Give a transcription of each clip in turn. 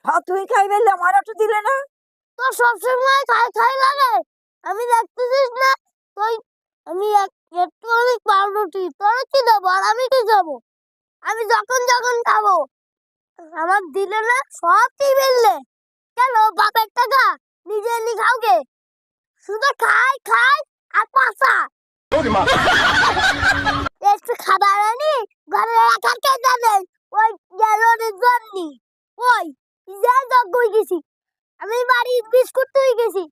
তুই খাই বললে আমার একটু দিলে না? তোর সবসময় খাই খাই লাগে, আমি দেখতেছিস না? তুই আমি একটু অনেক পাউরুটি তোর কি দেবো আর আমি কি যাবো? আমি যখন যখন খাবো আমার দিলে না, সব কি বললে কেন? বাপের টাকা নিজে নি খাওগে, শুধু খাই খাই আর পাশা একটু খাবার আনি ঘরে রাখা কে জানে? ওই গেলোনের জন্য ওই যা যোগ্য গেছি আমি, বাড়ি বিস্কুট তুই গেছি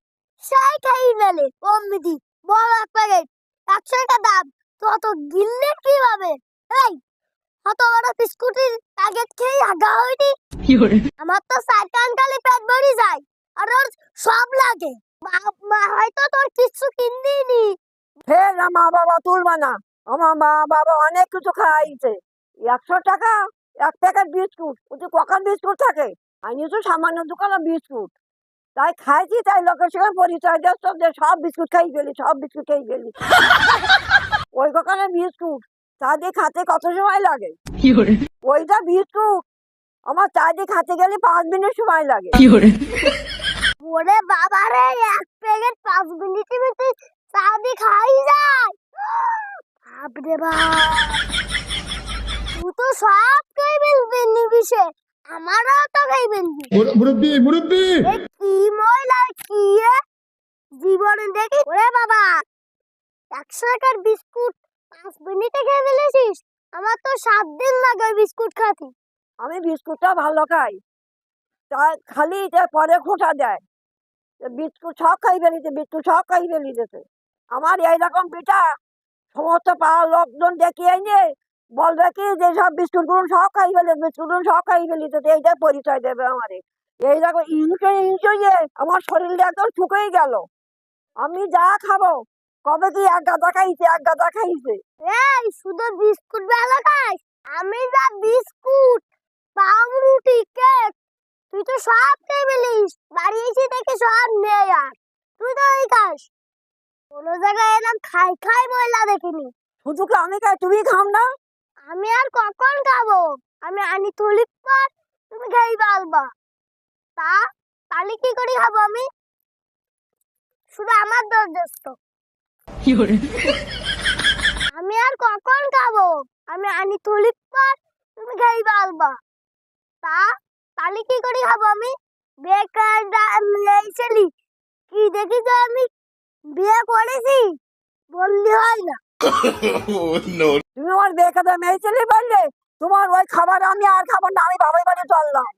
সেই খাই নালে অমৃতি বড় এক প্যাকেট 100 টাকা দাম। তো গিললে কিভাবে? এই কত বড় বিস্কুটের প্যাকেট খেয়ে আগা হয়নি। আমার তো 4 কালি পেট ভরে যায় আর ওর সব লাগে। মা হয়তো তোর কিছু কিনদিনি। ফের মা বাবা তুলবা না, আমার মা বাবা অনেক কিছু খাইছে। 100 টাকা 1 প্যাকেট বিস্কুট, ওতে কখন বিস্কুট থাকে? আমি তো সামান্য দোকানে বিস্কুট তাই খাইছি, তাই লোকের সঙ্গে পরিচয় দিচ্ছ যে সব বিস্কুট খাই গেলি, সব বিস্কুট খাই গেলি। ওই দোকানে বিস্কুট চা দিয়ে খাতে কত সময় লাগে? ওইটা বিস্কুট আমার চা দিয়ে খাতে গেলে 5 মিনিট সময় লাগে। ওরে বাবা রে, এক প্যাকেট 5 মিনিটের মধ্যে চা দিয়ে খাই যায়? বাপরে বাপ, তুই তো সব খাই ফেলবি নিবিষে, আমারও তো খাই ফেলবি। মুরব্বি মুরব্বি কি ময়লা কি জীবনে দেখি। ওরে বাবা, 100 টাকার বিস্কুট 5 মিনিটে খেয়ে ফেলেছিস? আমার তো 7 দিন লাগে বিস্কুট খাতে। আমি বিস্কুটটা ভালো খাই, তাই খালি পরে খোঁটা দেয় বিস্কুট সব খাই ফেলিতে, বিস্কুট সব খাই ফেলিতেছে। আমার এইরকম পিঠা সমস্ত পাড়ার লোকজন ডেকে এনে বলবে কি যে সব বিস্কুটগুলো সব খাই ফেলে, বিস্কুটগুলো সব খাই ফেলিতেছে, এইটাই পরিচয় দেবে আমারে। এইরকম ইঞ্চয়ে আমার শরীরটা একদম শুকিয়ে গেল। আমি যা খাবো কবে কি এক গাদা খাইছে, এক গাদা খাইছে। এই শুধু বিস্কুট বেলা খাস? আমি যা বিস্কুট পাউরুটি কেক তুই তো সব খেয়ে ফেলিস, বাড়ি এসে দেখে সব নেই আর তুই তো এই খাস। কোনো জায়গায় এরকম খাই খাই ময়লা দেখিনি। শুধু কি আমি খাই, তুমি খাও না? আমি আর কখন খাবো? আমি আনি তুলি পর তুমি খাই পালবা। তাহলে কি করে খাবো আমি? শুধু আমার দোষ দোষ তো। আমি আর কখন খাবো? আমি আনি তুলি পর তুমি খাই পালবা। তাহলে কি করে খাবো আমি? বেকার ছেলে কি দেখি যে আমি বিয়ে করেছি বললি হয় না। তুমি আমার বেকার মেয়ে ছেলে বললে তোমার ওই খাবার আমি আর খাবার না, আমি বাবার বাড়ি চললাম।